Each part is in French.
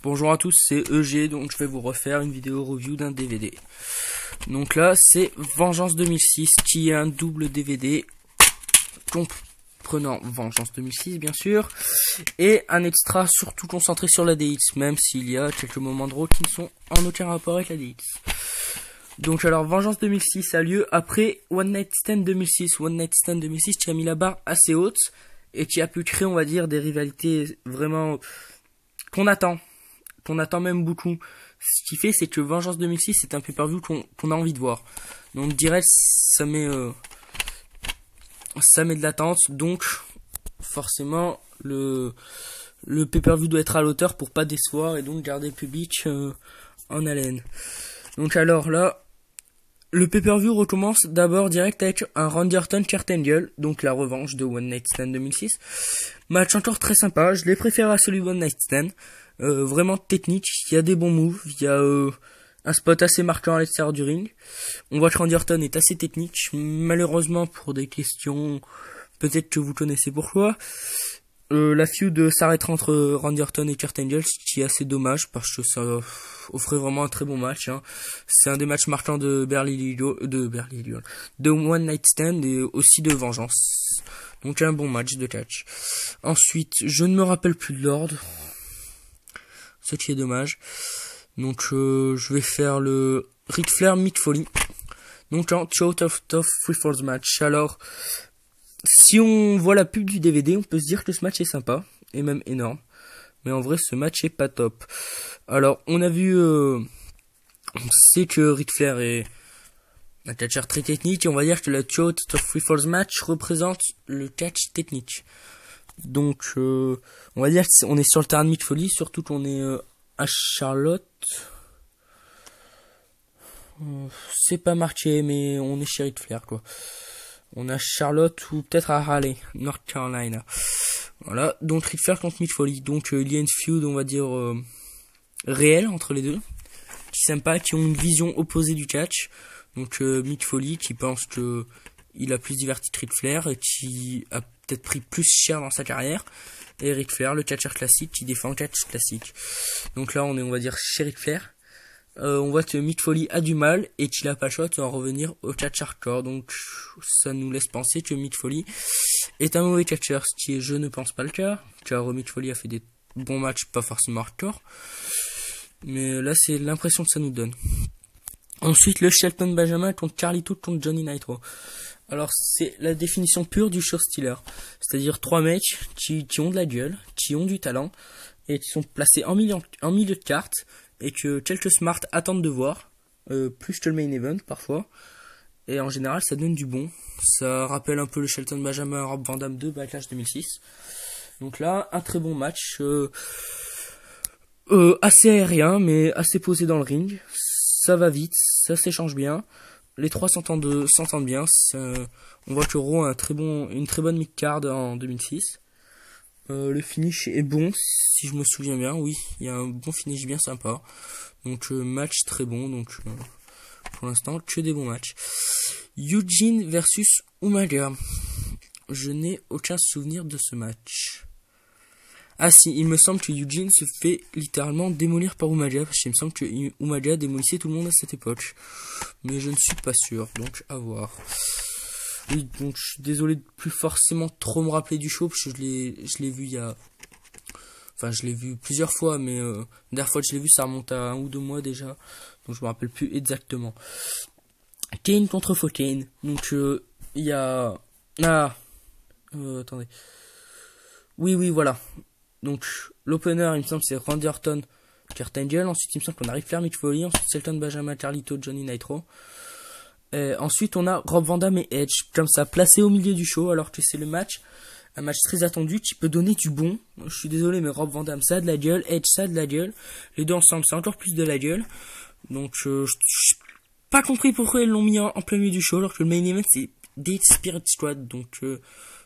Bonjour à tous, c'est EG, donc je vais vous refaire une vidéo review d'un DVD. Donc là, c'est Vengeance 2006, qui est un double DVD comprenant Vengeance 2006, bien sûr, et un extra surtout concentré sur la DX, même s'il y a quelques moments drôles qui ne sont en aucun rapport avec la DX. Donc alors, Vengeance 2006 a lieu après One Night Stand 2006. One Night Stand 2006 qui a mis la barre assez haute et qui a pu créer, on va dire, des rivalités vraiment qu'on attend même beaucoup. Ce qui fait, c'est que Vengeance 2006 c'est un pay-per-view qu'on a envie de voir. Donc direct, ça met de l'attente, donc forcément le pay-per-view doit être à l'auteur pour pas décevoir et donc garder le public en haleine. Donc alors là, le pay-per-view recommence d'abord direct avec un Randy Orton-Kurt Angle, donc la revanche de One Night Stand 2006. Match encore très sympa, je l'ai préféré à celui de One Night Stand. Vraiment technique, il y a des bons moves, il y a un spot assez marquant à l'extérieur du ring. On voit que Randy Orton est assez technique, malheureusement pour des questions, peut-être que vous connaissez pourquoi. La feud s'arrêtera entre Randy Orton et Kurt Angle, ce qui est assez dommage parce que ça offrait vraiment un très bon match. C'est un des matchs marquants de de One Night Stand et aussi de Vengeance. Donc un bon match de catch. Ensuite, je ne me rappelle plus de l'ordre, ce qui est dommage. Donc je vais faire le Ric Flair Mick Foley. Donc en Out of Free Falls match. Alors, si on voit la pub du DVD, on peut se dire que ce match est sympa, et même énorme. Mais en vrai, ce match est pas top. Alors, on a vu... on sait que Ric Flair est un catcheur très technique, et on va dire que le Out of Free Falls match représente le catch technique. Donc, on va dire qu'on est sur le terrain de Mick Foley, surtout qu'on est à Charlotte. C'est pas marqué, mais on est chez Ric Flair, quoi. On a Charlotte ou peut-être à Raleigh, North Carolina. Voilà, donc Ric Flair contre Mick Foley. Donc il y a une feud, on va dire, réelle entre les deux, qui s'aiment pas, qui ont une vision opposée du catch. Donc Mick Foley qui pense que il a plus diverti que Ric Flair et qui a peut-être pris plus cher dans sa carrière. Et Ric Flair, le catcheur classique, qui défend le catch classique. Donc là on est, on va dire, chez Ric Flair. On voit que Mick Foley a du mal et qu'il a pas le choix de revenir au catch hardcore. Donc ça nous laisse penser que Mick Foley est un mauvais catcheur, ce qui est, je ne pense pas le cas, car Mick Foley a fait des bons matchs, pas forcément hardcore, mais là c'est l'impression que ça nous donne. Ensuite, le Shelton Benjamin contre Carlito contre Johnny Nitro. Alors c'est la définition pure du show stealer, c'est-à-dire trois mecs qui ont de la gueule, qui ont du talent et qui sont placés en milieu de carte, et que quelques smart attendent de voir, plus que le main event parfois, et en général ça donne du bon. Ça rappelle un peu le Shelton Benjamin Rob Van Dam 2 Backlash 2006. Donc là, un très bon match, assez aérien mais assez posé dans le ring. Ça va vite, ça s'échange bien, les trois s'entendent bien. On voit que Raw a une très bonne mid-card en 2006. Le finish est bon, si je me souviens bien, oui, il y a un bon finish bien sympa. Donc match très bon, donc pour l'instant que des bons matchs. Eugene versus Umaga. Je n'ai aucun souvenir de ce match. Ah si, il me semble que Eugene se fait littéralement démolir par Umaga, parce qu'il me semble que Umaga démolissait tout le monde à cette époque. Mais je ne suis pas sûr, donc à voir. Oui, donc je suis désolé de plus forcément trop me rappeler du show, parce que je l'ai vu il y a... Enfin, je l'ai vu plusieurs fois, mais la dernière fois que je l'ai vu, ça remonte à 1 ou 2 mois déjà. Donc je me rappelle plus exactement. Kane contre Faux Kane. Donc il y a... attendez. Oui, voilà. Donc l'opener, il me semble, c'est Randy Orton, Kurt Angle. Ensuite, il me semble qu'on arrive Flair Mick Foley. Ensuite, Shelton Benjamin, Carlito, Johnny Nitro. Ensuite on a Rob Van Dam et Edge comme ça placé au milieu du show, alors que c'est un match très attendu qui peut donner du bon. Je suis désolé, mais Rob Van Dam ça a de la gueule, Edge ça a de la gueule, les deux ensemble c'est encore plus de la gueule. Donc je pas compris pourquoi ils l'ont mis en plein milieu du show, alors que le main event c'est Date Spirit Squad. Donc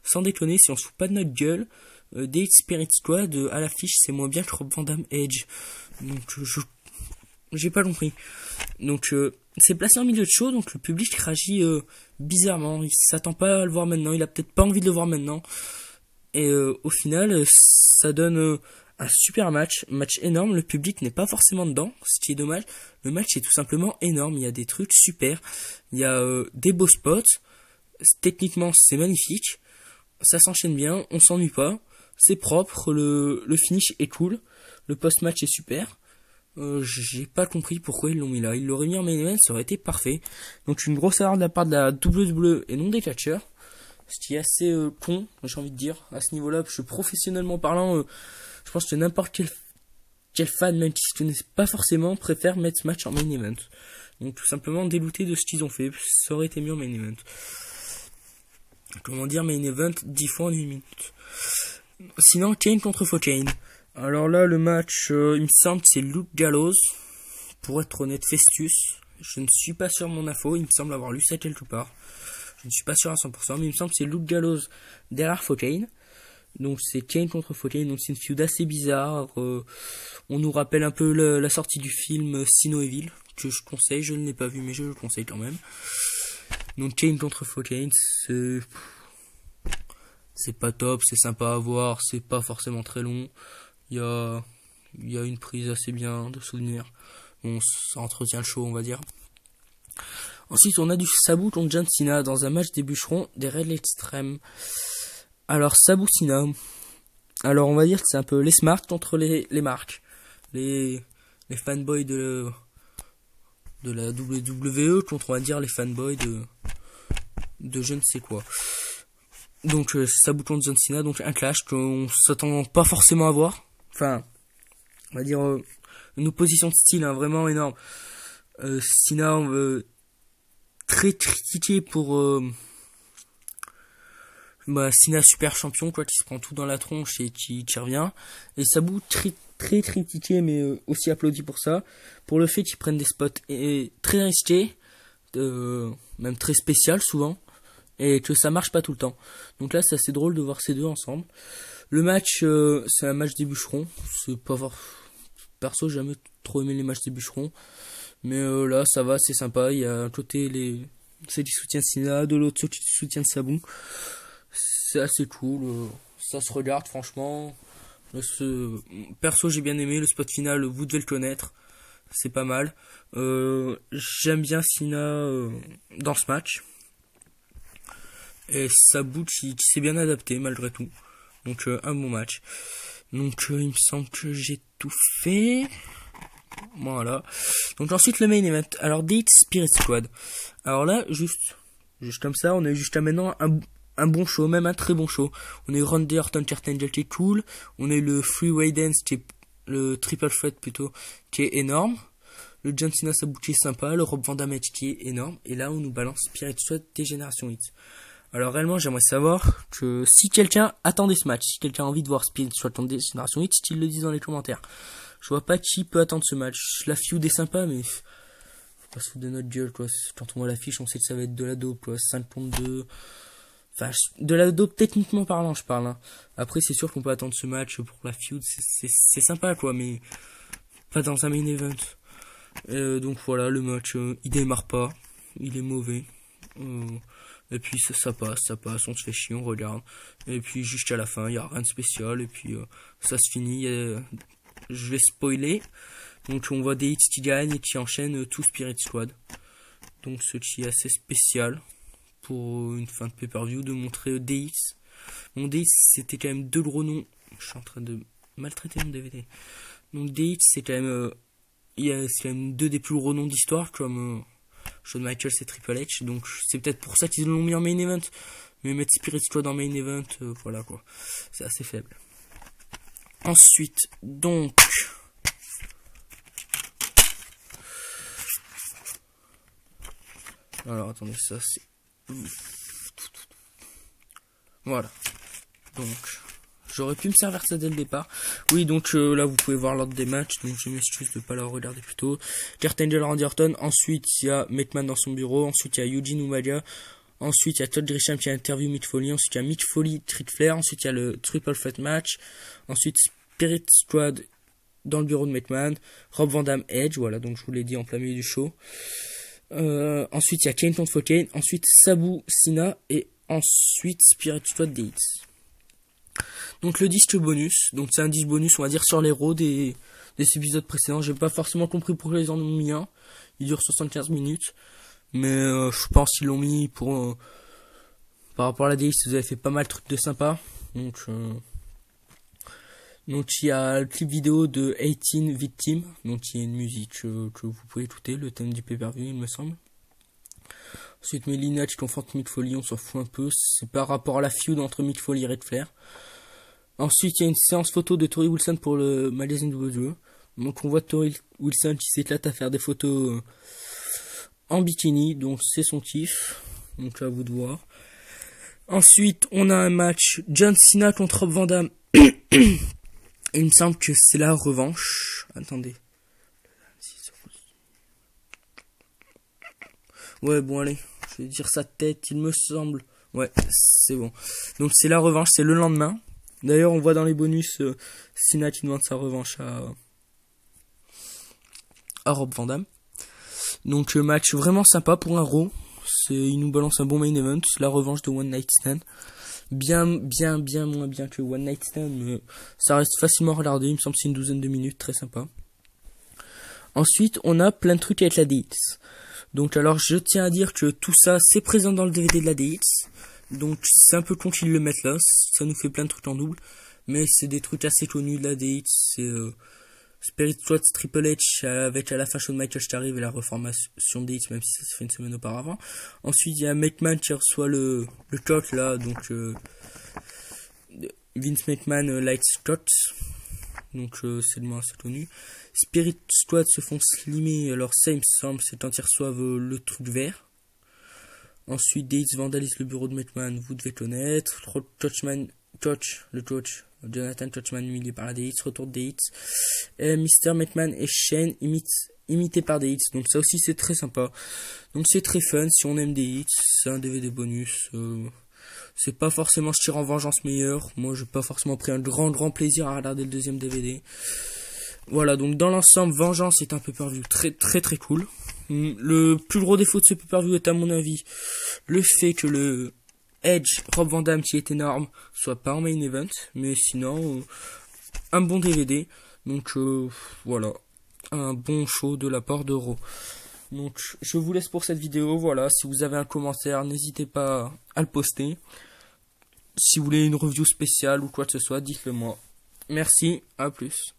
sans déconner, si on se fout pas de notre gueule, Date Spirit Squad à l'affiche c'est moins bien que Rob Van Dam Edge. Donc j'ai pas compris. Donc c'est placé en milieu de show, donc le public réagit bizarrement. Il s'attend pas à le voir maintenant, il a peut-être pas envie de le voir maintenant. Et au final, ça donne un super match énorme. Le public n'est pas forcément dedans, ce qui est dommage. Le match est tout simplement énorme. Il y a des trucs super. Il y a des beaux spots. Techniquement, c'est magnifique. Ça s'enchaîne bien. On s'ennuie pas. C'est propre. Le finish est cool. Le post-match est super. J'ai pas compris pourquoi ils l'ont mis là. Ils l'auraient mis en main event, ça aurait été parfait. Donc une grosse erreur de la part de la WWE et non des catcheurs. Ce qui est assez con, j'ai envie de dire, à ce niveau-là, parce que professionnellement parlant, je pense que n'importe quel fan, même qui se connaît pas forcément, préfère mettre ce match en main event. Donc tout simplement dégoûté de ce qu'ils ont fait, ça aurait été mieux en main event. Comment dire, main event 10 fois en 1 minute. Sinon, Kane contre Kane. Alors là, le match, il me semble que c'est Luke Gallows. Pour être honnête, Festus. Je ne suis pas sûr de mon info, il me semble avoir lu ça quelque part. Je ne suis pas sûr à 100%, mais il me semble que c'est Luke Gallows derrière Kane. Donc c'est Kane contre Kane, donc c'est une feud assez bizarre. On nous rappelle un peu la sortie du film Sino Evil, que je conseille, je ne l'ai pas vu, mais je le conseille quand même. Donc Kane contre Kane, c'est pas top, c'est sympa à voir, c'est pas forcément très long. Il y a une prise assez bien de souvenirs. Bon, ça entretient le show, on va dire. Ensuite, on a du Sabu contre John Cena dans un match des bûcherons des Red Extreme. Alors, Sabu Cena. Alors, on va dire que c'est un peu les Smart contre les marques. Les fanboys de la WWE contre, on va dire, les fanboys de je ne sais quoi. Donc, Sabu contre John Cena. Donc, un clash qu'on s'attend pas forcément à voir. Enfin, on va dire une opposition de style vraiment énorme. Cena très critiqué pour Cena super champion quoi, qui se prend tout dans la tronche et qui revient. Et Sabu très critiqué mais aussi applaudi pour ça, pour le fait qu'ils prennent des spots très risqués, même très spécial souvent, et que ça marche pas tout le temps. Donc là c'est assez drôle de voir ces deux ensemble. Le match c'est un match des bûcherons, c'est pas perso j'ai jamais trop aimé les matchs des bûcherons, mais là ça va, c'est sympa. Il y a un côté ceux qui soutiennent Cena, de l'autre ceux qui soutiennent Sabu. C'est assez cool, ça se regarde franchement. Perso j'ai bien aimé le spot final, vous devez le connaître, c'est pas mal. J'aime bien Cena dans ce match, et Sabu qui s'est bien adapté malgré tout. Donc un bon match. Donc il me semble que j'ai tout fait. Voilà. Donc ensuite le main event. Alors Date Spirit Squad. Alors là juste comme ça, on a jusqu'à maintenant un bon show, même un très bon show. On a eu Randy Orton Kurt Angle qui est cool. On a eu le Freeway Dance qui est le Triple Threat plutôt, qui est énorme. Le John Cena Sabu qui est sympa. Le Rob Van Dam qui est énorme. Et là on nous balance Spirit Squad des Génération X. Alors réellement j'aimerais savoir que si quelqu'un attendait ce match, si quelqu'un a envie de voir Spirit Squad des Génération X, qu'il le dise dans les commentaires. Je vois pas qui peut attendre ce match. La feud est sympa, mais faut pas se foutre de notre gueule, quoi. Quand on voit l'affiche, on sait que ça va être de la dope, quoi. 5 contre 2. Enfin, de la dope techniquement parlant, je parle. Hein. Après, c'est sûr qu'on peut attendre ce match pour la feud. C'est sympa, quoi, mais pas dans un main event. Donc voilà, le match, il démarre pas. Il est mauvais. Et puis ça passe, on se fait chier, on regarde. Et puis jusqu'à la fin, il n'y a rien de spécial. Et puis ça se finit. Je vais spoiler. Donc on voit des hits qui gagnent et qui enchaînent tout Spirit Squad. Donc ce qui est assez spécial pour une fin de pay-per-view, de montrer des hits. Mon DX c'était quand même deux gros noms. Je suis en train de maltraiter mon DVD. Donc DX c'est quand même c'est quand même deux des plus gros noms d'histoire, comme Shawn Michaels et Triple H. Donc c'est peut-être pour ça qu'ils l'ont mis en main event. Mais mettre Spirit Squad en main event, voilà quoi. C'est assez faible. Ensuite, donc alors attendez, ça c'est voilà. Donc j'aurais pu me servir de ça dès le départ. Oui, donc là vous pouvez voir l'ordre des matchs. Donc je m'excuse de ne pas la regarder plus tôt. Kurt Angle, Randy Orton. Ensuite il y a McMahon dans son bureau. Ensuite il y a Eugene Umaga. Ensuite il y a Todd Grisham qui a interview Mick Foley. Ensuite il y a Mick Foley, Ric Flair. Ensuite il y a le Triple Threat match. Ensuite Spirit Squad dans le bureau de McMahon. Rob Van Dam, Edge. Voilà, donc je vous l'ai dit en plein milieu du show. Ensuite il y a Kane contre Kane. Ensuite Sabu, Cena. Et ensuite Spirit Squad DX. Donc le disque bonus, donc c'est un disque bonus on va dire sur les héros des épisodes précédents. J'ai pas forcément compris pourquoi ils en ont mis un. Il dure 75 minutes. Mais je pense qu'ils l'ont mis pour par rapport à la DX, vous avez fait pas mal de trucs de sympa. Donc il y a le clip vidéo de 18 Victim, donc il y a une musique que vous pouvez écouter, le thème du pay-per-view il me semble. Ensuite Melina qui confronte Mick Foley, on s'en fout un peu, c'est par rapport à la feud entre Mick Foley et Ric Flair. Ensuite il y a une séance photo de Tori Wilson pour le magazine WWE. Donc on voit Tori Wilson qui s'éclate à faire des photos en bikini, donc c'est son kiff, donc à vous de voir. Ensuite on a un match John Cena contre Rob Van Dam. Il me semble que c'est la revanche. Attendez. Ouais, bon, allez. Je vais dire sa tête, il me semble. Ouais, c'est bon. Donc, c'est la revanche, c'est le lendemain. D'ailleurs, on voit dans les bonus Cena qui demande sa revanche à Rob Van Dam. Donc, match vraiment sympa pour un Raw. Il nous balance un bon main event. La revanche de One Night Stand. Bien moins bien que One Night Stand, mais ça reste facilement regardé, il me semble que c'est une douzaine de minutes, très sympa. Ensuite, on a plein de trucs avec la DX. Donc alors, je tiens à dire que tout ça, c'est présent dans le DVD de la DX. Donc c'est un peu con qu'ils le mettent là, ça nous fait plein de trucs en double. Mais c'est des trucs assez connus de la DX, c'est Spirit Squad Triple H avec à la fin de Michael Starr et la reformation de DX, même si ça se fait une semaine auparavant. Ensuite il y a McMahon qui reçoit le coach là, donc Vince McMahon Light Scott, donc c'est le moins assez connu. Spirit Squad se font slimmer, alors ça il me semble c'est quand ils reçoivent le truc vert. Ensuite DX vandalise le bureau de McMahon, vous devez connaître. Le coach Jonathan Coachman humilié par la DX, retour de DX. Mr. McMahon et Shane imité par DX. Donc ça aussi c'est très sympa. Donc c'est très fun si on aime DX. C'est un DVD bonus. C'est pas forcément se tirer en vengeance meilleur. Moi j'ai pas forcément pris un grand plaisir à regarder le deuxième DVD. Voilà, donc dans l'ensemble, Vengeance est un pay-per-view très cool. Le plus gros défaut de ce pay-per-view est à mon avis le fait que le Edge, Rob Van Dam qui est énorme, soit pas en main event, mais sinon un bon DVD. Donc voilà, un bon show de la part de Raw. Donc je vous laisse pour cette vidéo. Voilà, si vous avez un commentaire, n'hésitez pas à le poster. Si vous voulez une review spéciale ou quoi que ce soit, dites-le moi. Merci, à plus.